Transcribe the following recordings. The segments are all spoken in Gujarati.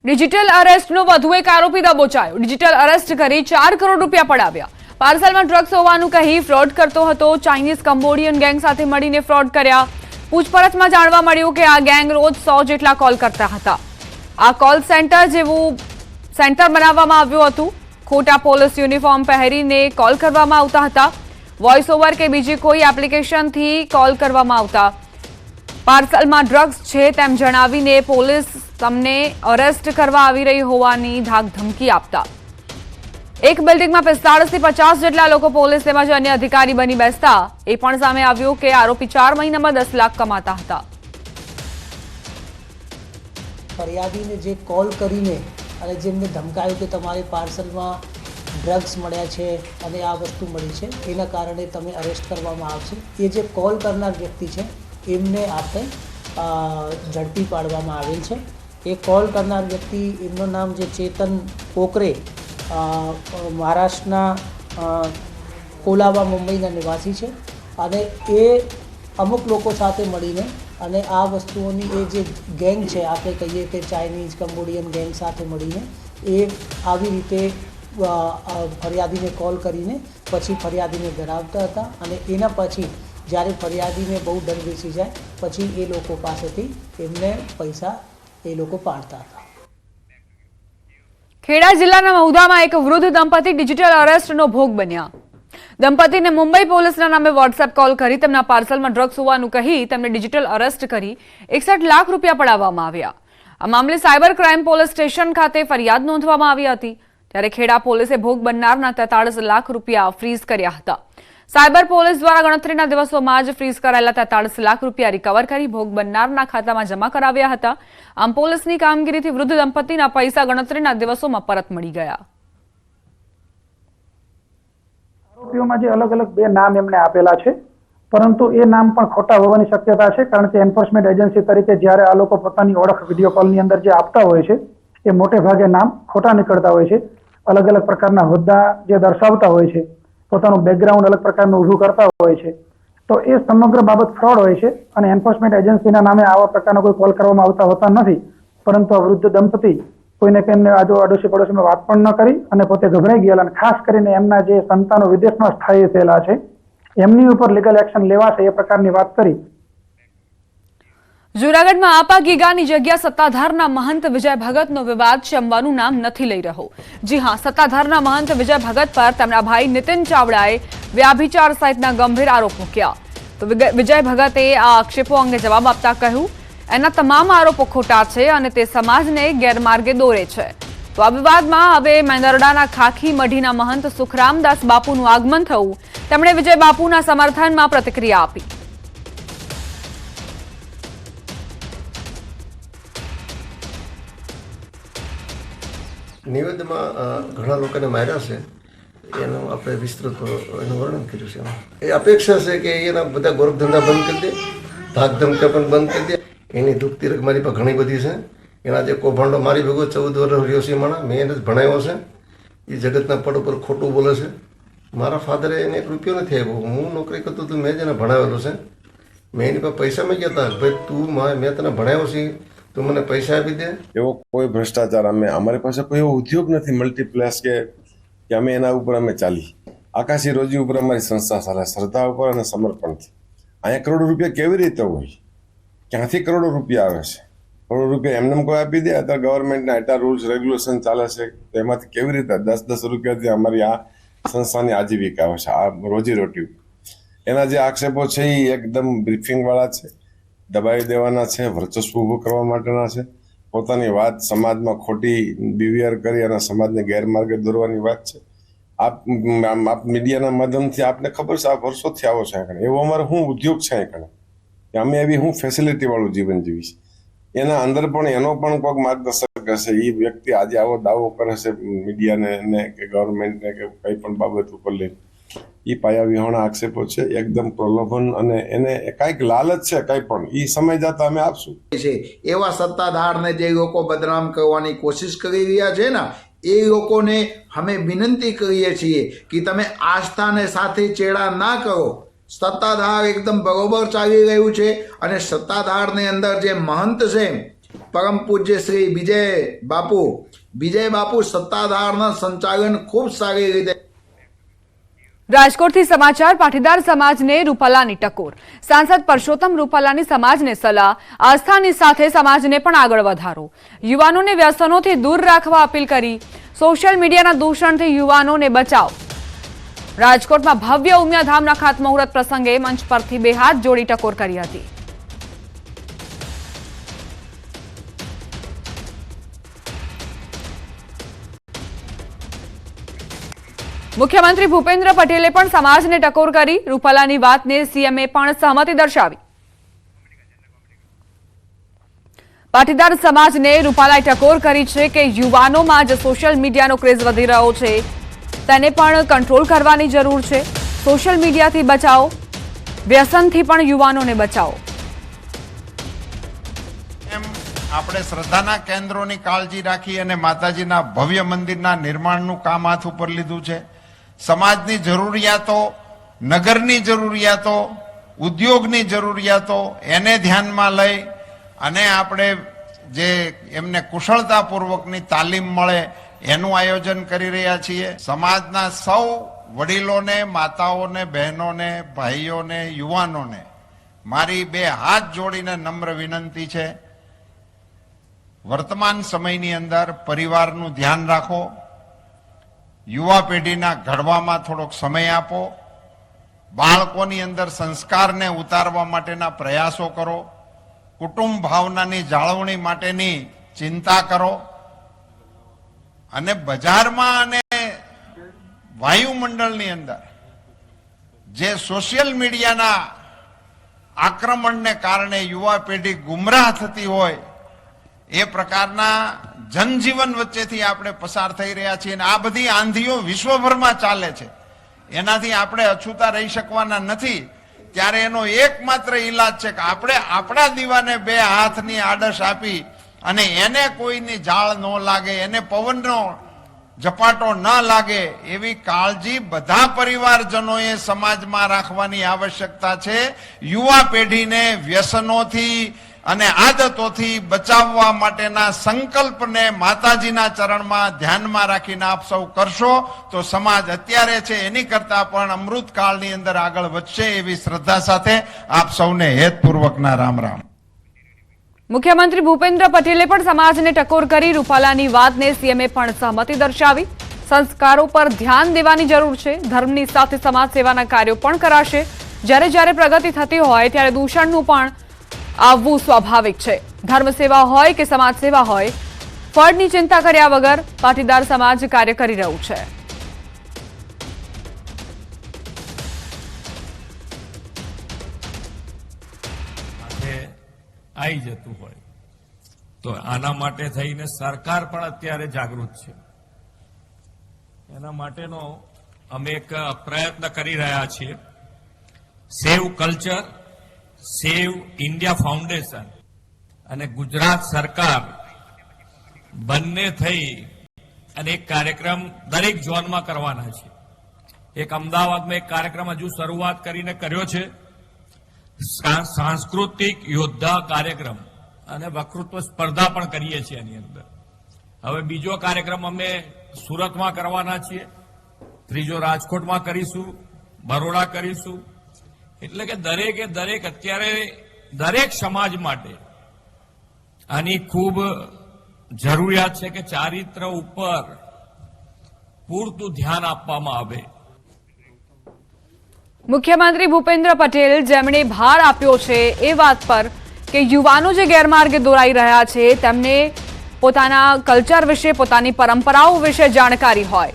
ડિજિટલ અરેસ્ટનો વધુ એક આરોપી દબોચાયો। ડિજિટલ અરેસ્ટ કરી 4 કરોડ રૂપિયા પડાવ્યા। પાર્સલમાં ડ્રગ્સ હોવાનું કહી ફ્રોડ કરતો હતો। ચાઇનીઝ કંબોડિયન ગેંગ સાથે મળીને ફ્રોડ કર્યા। પૂછપરછમાં જાણવા મળ્યું કે આ ગેંગ રોજ 100 જેટલા કોલ કરતા હતા। આ કોલ સેન્ટર જેવું સેન્ટર બનાવવામાં આવ્યું હતું। ખોટા પોલીસ યુનિફોર્મ પહેરીને કોલ કરવામાં આવતા હતા। વોઇસ ઓવર કે બીજી કોઈ એપ્લિકેશનથી કોલ કરવામાં આવતા। પાર્સલમાં ડ્રગ્સ છે તેમ જણાવીને પોલીસ તમને અરેસ્ટ કરવા આવી રહી હોવાની ધાક ધમકી આપતા એક બિલ્ડિંગમાં 45 થી 50 જેટલા લોકો પોલીસ તેમજ અન્ય અધિકારી બની બેસતા એ પણ સામે આવ્યું કે આરોપી 4 મહિનામાં 10 લાખ કમાતા હતા। ફરિયાદીને જે કોલ કરીને અને જેમને ધમકાયું કે તમારે પાર્સલમાં ડ્રગ્સ મળ્યા છે અને આ વસ્તુ મળી છે એના કારણે તમે અરેસ્ટ કરવામાં આવશે। એ જે કોલ કરનાર વ્યક્તિ છે એમને આપણે ઝડપી પાડવામાં આવેલ છે। એ કોલ કરનાર વ્યક્તિ એમનું નામ જે ચેતન કોકરે મહારાષ્ટ્રના કોલાબા મુંબઈના નિવાસી છે અને એ અમુક લોકો સાથે મળીને અને આ વસ્તુઓની એ જે ગેંગ છે આપણે કહીએ કે ચાઇનીઝ કંબોડિયન ગેંગ સાથે મળીને એ આવી રીતે ફરિયાદીને કોલ કરીને પછી ફરિયાદીને ડરાવતા હતા અને એના પછી જ્યારે ફરિયાદીને બહુ ડર બેસી જાય પછી એ લોકો પાસેથી એમને પૈસા એ લોકો પાડતા હતા। ખેડા જિલ્લાના મહુધામાં એક વૃદ્ધ દંપતી ડિજિટલ અરેસ્ટનો ભોગ બન્યા। દંપતીને મુંબઈ પોલીસના નામે વોટ્સએપ કોલ કરી તેમના પાર્સલમાં ડ્રગ્સ હોવાનું કહી તેમને ડિજિટલ અરેસ્ટ કરી 61 લાખ રૂપિયા પડાવવામાં આવ્યા। આ મામલે સાયબર ક્રાઇમ પોલીસ સ્ટેશન ખાતે ફરિયાદ નોંધવામાં આવી હતી। ત્યારે ખેડા પોલીસે ભોગ બનનારના 43 લાખ રૂપિયા ફ્રીઝ કર્યા હતા। સાયબર પોલીસ દ્વારા ગણતરીના દિવસોમાં જ ફ્રીઝ કરાયેલા 43 લાખ રૂપિયા રિકવર કરી ભોગ બનનારના ખાતામાં જમા કરાવ્યા હતા। આમ પોલીસની કામગીરીથી વૃદ્ધ દંપતીના પૈસા ગણતરીના દિવસોમાં પરત મળી ગયા। આરોપીઓમાં જે અલગ અલગ 2 નામ એમને આપેલા છે, પરંતુ એ નામ પણ ખોટા હોવાની શક્યતા છે, કારણ કે એન્ફોર્સમેન્ટ એજન્સી તરીકે જ્યારે આ લોકો પોતાની ઓળખ વિડીયો કોલની અંદર જે આપતા હોય છે એ મોટે ભાગે નામ ખોટા નીકળતા હોય છે। અલગ અલગ પ્રકારના હોદ્દા જે દર્શાવતા હોય છે, પોતાનું બેકગ્રાઉન્ડ અલગ પ્રકારનું ઊભું કરતા હોય છે, તો એ સમગ્ર બાબત ફ્રોડ હોય છે અને એન્ફોર્સમેન્ટ એજન્સીના નામે આવા પ્રકારના કોઈ કોલ કરવામાં આવતા હોતા નથી। પરંતુ આ વૃદ્ધ દંપતી કોઈને કેમને આડોશી પડોશીમાં વાત પણ ન કરી અને પોતે ગભરાઈ ગયેલા અને ખાસ કરીને એમના જે સંતાનો વિદેશમાં સ્થાયી થયેલા છે એમની ઉપર લીગલ એક્શન લેવાશે એ પ્રકારની વાત કરી। જૂનાગઢમાં આપા ગીગાની જગ્યા સત્તાધારના મહંત વિજય ભગતનો વિવાદ શમવાનું નામ નથી લઈ રહ્યો। જી હા, સત્તાધારના મહંત વિજય ભગત પર તેમના ભાઈ નીતિન ચાવડાએ વ્યાભિચાર સહિતના ગંભીર આરોપ મૂક્યા। તો વિજય ભગતે આ આક્ષેપો અંગે જવાબ આપતા કહ્યું એના તમામ આરોપો ખોટા છે અને તે સમાજને ગેરમાર્ગે દોરે છે। તો આ વિવાદમાં હવે મેંદરડાના ખાખી મઢીના મહંત સુખરામદાસ બાપુનું આગમન થયું। તેમણે વિજય બાપુના સમર્થનમાં પ્રતિક્રિયા આપી। નિવેદનમાં ઘણા લોકોને માર્યા છે એનું આપણે વિસ્તૃત એનું વર્ણન કર્યું છે। એ અપેક્ષા છે કે એના બધા ગોરખ ધંધા બંધ કરી દે, ધાક ધમકા પણ બંધ કરી દે। એની દુઃખ તિરક મારી પાસે ઘણી બધી છે। એના જે કૌભાંડો મારી ભેગો 14 વર્ષ રહ્યો છે માણા, મેં એને જ ભણાવ્યો છે। એ જગતના પડ ઉપર ખોટું બોલે છે। મારા ફાધરે એને 1 રૂપિયો નથી આવ્યો। હું નોકરી કરતો તો મેં જ એને ભણાવેલો છે। મેં એની પાસે પૈસા મેં કહેતા ભાઈ તું મેં તને ભણાવ્યો છે તું મને પૈસા આપી દે। એવો કોઈ ભ્રષ્ટાચાર અમારી પાસે કોઈ એવો ઉદ્યોગ નથી મલ્ટીપ્લેક્સ કે અમે એના ઉપર અમે ચાલી। આકાશી રોજી ઉપર અમારી સંસ્થા ચાલે, શ્રદ્ધા ઉપર અને સમર્પણથી। અહીંયા કરોડો રૂપિયા કેવી રીતે હોય? ક્યાંથી કરોડો રૂપિયા આવે છે? કરોડો રૂપિયા એમને કોઈ આપી દે? અત્યારે ગવર્મેન્ટના એટલા રૂલ્સ રેગ્યુલેશન ચાલે છે, એમાંથી કેવી રીતે 10-10 રૂપિયાથી અમારી આ સંસ્થાની આજીવિકા આવે છે, આ રોજીરોટી। એના જે આક્ષેપો છે એ એકદમ બ્રીફિંગવાળા છે, દબાવી દેવાના છે, વર્ચસ્વ ઊભું કરવા માટેના છે। પોતાની વાત સમાજમાં ખોટી બિહેવિયર કરી અને સમાજને ગેરમાર્ગે દોરવાની વાત છે। આપ મીડિયાના માધ્યમથી આપને ખબર છે આ વર્ષોથી આવો છે આગળ, એવો અમારો શું ઉદ્યોગ છે આગળ કે અમે એવી શું ફેસિલિટીવાળું જીવન જીવીશ। એના અંદર પણ એનો પણ કોઈક માર્ગદર્શક હશે। એ વ્યક્તિ આજે આવો દાવો કરે છે મીડિયાને કે ગવર્મેન્ટને કે કંઈ પણ બાબત ઉપર લઈને, એ પાયા વિહોણા આક્ષેપો છે, એકદમ પ્રલોભન અને એને કાંઈક લાલચ છે કંઈ પણ એ સમય જતા અમે આપશું। એવા સત્તાધારને જે લોકો બદનામ કરવાની કોશિશ કરી રહ્યા છે ને એ લોકોને અમે વિનંતી કરીએ છીએ કે તમે આસ્થાને સાથે ચેડા ના કરો। સત્તાધાર એકદમ બરોબર ચાલી રહ્યું છે અને સત્તાધારની અંદર જે મહંત છે પરમ પૂજ્ય શ્રી વિજય બાપુ સત્તાધારના સંચાલન ખૂબ સારી રીતે. રાજકોટથી સમાચાર. પાટીદાર સમાજને રૂપાલાની ટકોર. સાંસદ પરસોત્તમ રૂપાલાની સમાજને સલાહ. આસ્થાની સાથે સમાજને પણ આગળ વધારો. યુવાનોને વ્યસનોથી દૂર રાખવા અપીલ કરી. સોશિયલ મીડિયાના દૂષણથી યુવાનોને બચાવ. રાજકોટમાં ભવ્ય ઉમિયાધામના ખાતમુહૂર્ત પ્રસંગે મંચ પરથી બે હાથ જોડી ટકોર કરી હતી. મુખ્યમંત્રી ભૂપેન્દ્ર પટેલે પણ સમાજને ટકોર કરી. રૂપાલાની વાતને સીએમએ પણ સહમતિ દર્શાવી. પાટીદાર સમાજને રૂપાલાએ ટકોર કરી છે કે યુવાનોમાં જે સોશિયલ મીડિયાનો ક્રેઝ વધી રહ્યો છે તેને પણ કંટ્રોલ કરવાની જરૂર છે. સોશિયલ મીડિયાથી બચાવો, વ્યસનથી પણ યુવાનોને બચાવો. એમ આપણે શ્રદ્ધાના કેન્દ્રોની કાળજી રાખી અને માતાજીના ભવ્ય મંદિરના નિર્માણનું કામ હાથ ઉપર લીધું છે. સમાજની જરૂરિયાતો, નગરની જરૂરિયાતો, ઉદ્યોગની જરૂરિયાતો એને ધ્યાનમાં લઈ અને આપણે જે એમને કુશળતાપૂર્વકની તાલીમ મળે એનું આયોજન કરી રહ્યા છીએ. સમાજના સૌ વડીલોને, માતાઓને, બહેનોને, ભાઈઓને, યુવાનોને મારી બે હાથ જોડીને નમ્ર વિનંતી છે, વર્તમાન સમયની અંદર પરિવારનું ધ્યાન રાખો, યુવા પેઢીના ઘડવામાં થોડોક સમય આપો, બાળકોની અંદર સંસ્કારને ઉતારવા માટેના પ્રયાસો કરો, કુટુંબ ભાવનાની જાળવણી માટેની ચિંતા કરો અને બજારમાં અને વાયુમંડળની અંદર જે સોશિયલ મીડિયાના આક્રમણને કારણે યુવા પેઢી ગુમરાહ થતી હોય એ પ્રકારના જનજીવન વચ્ચેથી આપણે પસાર થઈ રહ્યા છીએ અને આ બધી આંધીઓ વિશ્વભરમાં ચાલે છે. એનાથી આપણે અછૂતા રહી શકવાના નથી. ત્યારે એનો એકમાત્ર ઈલાજ છે કે આપણે આપણા દીવાને બે હાથની આડશ આપી અને એને કોઈની જાળ ન લાગે, એને પવનનો ઝપાટો ન લાગે એવી કાળજી બધા પરિવારજનોએ સમાજમાં રાખવાની આવશ્યકતા છે. યુવા પેઢીને વ્યસનોથી અને આદતોથી બચાવવા માટેના સંકલ્પને માતાજીના ચરણમાં ધ્યાનમાં રાખીને આપ સૌ કરશો તો સમાજ અત્યારે છે એની કરતા પણ અમૃતકાળની અંદર આગળ વધશે એવી શ્રદ્ધા સાથે આપ સૌને હેતપૂર્વકના રામ રામ. મુખ્યમંત્રી ભૂપેન્દ્ર પટેલે પણ સમાજને ટકોર કરી. રૂપાલાની વાતને સીએમએ પણ સહમતિ દર્શાવી. સંસ્કારો પર ધ્યાન દેવાની જરૂર છે. ધર્મની સાથે સમાજ સેવાના કાર્યો પણ કરાશે. જ્યારે પ્રગતિ થતી હોય ત્યારે દૂષણનું પણ આવવું સ્વાભાવિક છે. ધર્મ સેવા હોય કે સમાજ સેવા હોય, ફળની ચિંતા કર્યા વગર પાટીદાર સમાજ કાર્ય કરી રહ્યું છે. આવી જતું હોય તો આના માટે થઈને સરકાર પણ અત્યારે જાગૃત છે. એના માટેનો અમે એક પ્રયત્ન કરી રહ્યા છીએ. સેવ કલ્ચર, સેવ ઇન્ડિયા ફાઉન્ડેશન અને ગુજરાત સરકાર બંને થઈ અને એક કાર્યક્રમ દરેક ઝોનમાં કરવાના છે. એક અમદાવાદમાં એક કાર્યક્રમ હજુ શરૂઆત કરીને કર્યો છે, સાંસ્કૃતિક યોદ્ધા કાર્યક્રમ, અને વક્તૃત્વ સ્પર્ધા પણ કરીએ છીએ એની અંદર. હવે બીજો કાર્યક્રમ અમે સુરતમાં કરવાના છીએ, ત્રીજો રાજકોટમાં કરીશું, બરોડા કરીશું. એટલે કે દરેકે દરેક અત્યારે દરેક સમાજ માટે આની ખૂબ જરૂરિયાત છે કે ચારિત્ર ઉપર પૂરતું ધ્યાન આપવામાં આવે. મુખ્યમંત્રી ભૂપેન્દ્ર પટેલ જેમણે ભાર આપ્યો છે એ વાત પર કે યુવાનો જે ગેરમાર્ગે દોરાઈ રહ્યા છે તેમને પોતાના કલ્ચર વિશે, પોતાની પરંપરાઓ વિશે જાણકારી હોય.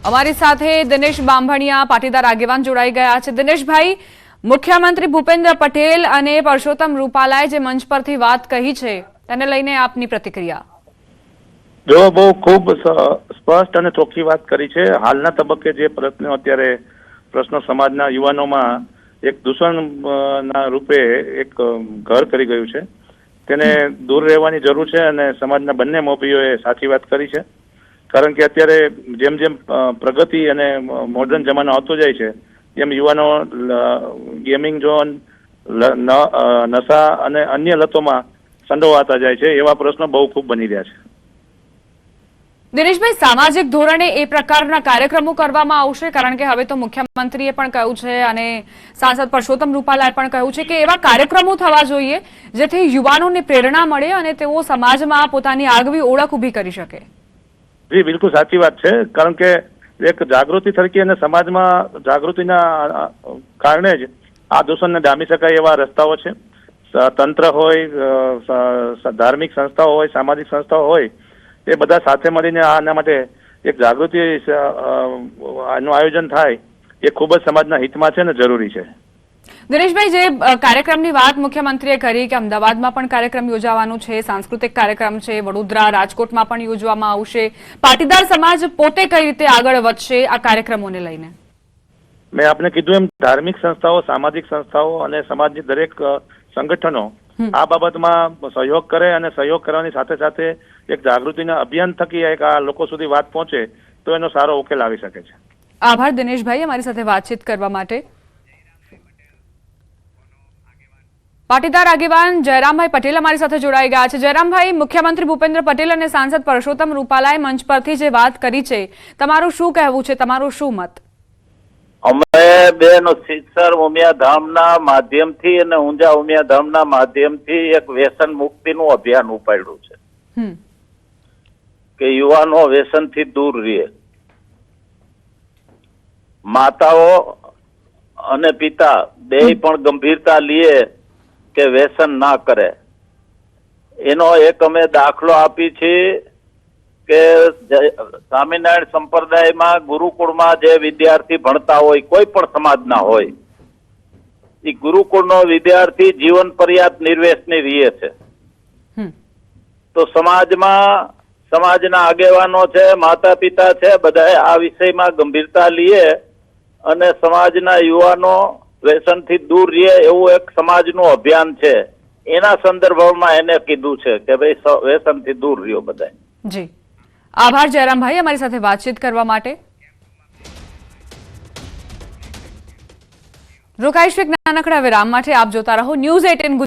અમારી સાથે દિનેશ બાંભણિયા પાટીદાર આગેવાન જોડાઈ ગયા છે. દિનેશભાઈ, મુખ્યમંત્રી ભૂપેન્દ્ર પટેલ અને પરસોત્તમ રૂપાલાએ જે મંચ પરથી વાત કહી છે તેને લઈને આપની પ્રતિક્રિયા? જો બહુ ખૂબ સ્પષ્ટ અને ચોખ્ખી વાત કરી છે. હાલના તબક્કે જે પ્રશ્નો સમાજના યુવાનોમાં એક દૂષણના રૂપે એક ઘર કરી ગયું છે તેને દૂર રહેવાની જરૂર છે અને સમાજના બંને મોભીઓએ સાચી વાત કરી છે. કારણ કે અત્યારે જેમ જેમ પ્રગતિ અને મોડર્ન જમાનો આવતો જાય છે એમ યુવાનો ગેમિંગ ઝોન, નશા અને અન્ય લતોમાં સંડોવાતા જાય છે. એવા પ્રશ્નો બહુ ખૂબ બની રહ્યા છે. દિનેશભાઈ, સામાજિક ધોરણે એ પ્રકારના કાર્યક્રમો કરવામાં આવશે? કારણ કે હવે તો મુખ્યમંત્રીએ પણ કહ્યું છે અને સાંસદ પરસોત્તમ રૂપાલાએ પણ કહ્યું છે કે એવા કાર્યક્રમો થવા જોઈએ જેથી યુવાનોને પ્રેરણા મળે અને તેઓ સમાજમાં પોતાની આગવી ઓળખ ઊભી કરી શકે. જી, બિલકુલ સાચી વાત છે. કારણ કે એક જાગૃતિ તરીકે અને સમાજમાં જાગૃતિના કારણે જ આ દૂષણને ડામી શકાય એવા રસ્તાઓ છે. તંત્ર હોય, ધાર્મિક સંસ્થાઓ હોય, સામાજિક સંસ્થાઓ હોય, એ બધા સાથે મળીને આના માટે એક જાગૃતિ આનું આયોજન થાય એ ખૂબ જ સમાજના હિતમાં છે ને જરૂરી છે. દિનેશભાઈ, જે કાર્યક્રમની વાત મુખ્યમંત્રીએ કરી કે અમદાવાદમાં પણ કાર્યક્રમ યોજાવાનો છે, સાંસ્કૃતિક કાર્યક્રમ છે, વડોદરા, રાજકોટમાં પણ યોજવામાં આવશે. પાટીદાર સમાજ પોતે કઈ રીતે આગળ વધશે આ કાર્યક્રમોને લઈને? મેં આપને કીધું એમ ધાર્મિક સંસ્થાઓ, સામાજિક સંસ્થાઓ અને સમાજની દરેક સંગઠનો આ બાબતમાં સહયોગ કરે અને સહયોગ કરવાની સાથે સાથે એક જાગૃતિના અભિયાન થકી એક આ લોકો સુધી વાત પહોંચે તો એનો સારો ઉકેલ આવી શકે છે. આભાર દિનેશભાઈ અમારી સાથે વાતચીત કરવા માટે. પાટીદાર આગેવાન જયરામભાઈ પટેલ અમારી સાથે જોડાઈ ગયા છે. જયરામભાઈ, મુખ્યમંત્રી ભૂપેન્દ્ર પટેલ અને સાંસદ પરસોત્તમ રૂપાલાએ મંચ પરથી જે વાત કરી છે, તમારું શું કહેવું છે, તમારું શું મત? અમે બેન સિત્સર ઉમિયાધામના માધ્યમથી અને ઊંઝા ઉમિયાધામના માધ્યમથી એક વ્યસન મુક્તિનું અભિયાન ઉપાડ્યું છે કે યુવાનો વ્યસનથી દૂર રહે. માતાઓ અને પિતા બે પણ ગંભીરતા લે કે વ્યસન ના કરે. એનો એક અમે દાખલો આપી છે કે સ્વામિનારાયણ સંપ્રદાયમાં ગુરુકુળમાં જે વિદ્યાર્થી ભણતા હોય, કોઈ પણ સમાજના હોય, એ ગુરુકુળનો વિદ્યાર્થી જીવન પર્યાપ્ત નિર્વેશની રહે છે. તો સમાજમાં સમાજના આગેવાનો છે, માતા પિતા છે, બધા આ વિષયમાં ગંભીરતા લે અને સમાજના યુવાનો વ્યસનથી દૂર રહે એવું એક સમાજનું અભિયાન છે. એના સંદર્ભમાં એને કીધું છે કે ભાઈ વ્યસનથી દૂર રહ્યો બધા. જી, આભાર જયરામભાઈ અમારી સાથે વાતચીત કરવા માટે. રોકાઈશું એક નાનકડા વિરામ માટે. આપ જોતા રહો ન્યૂઝ 18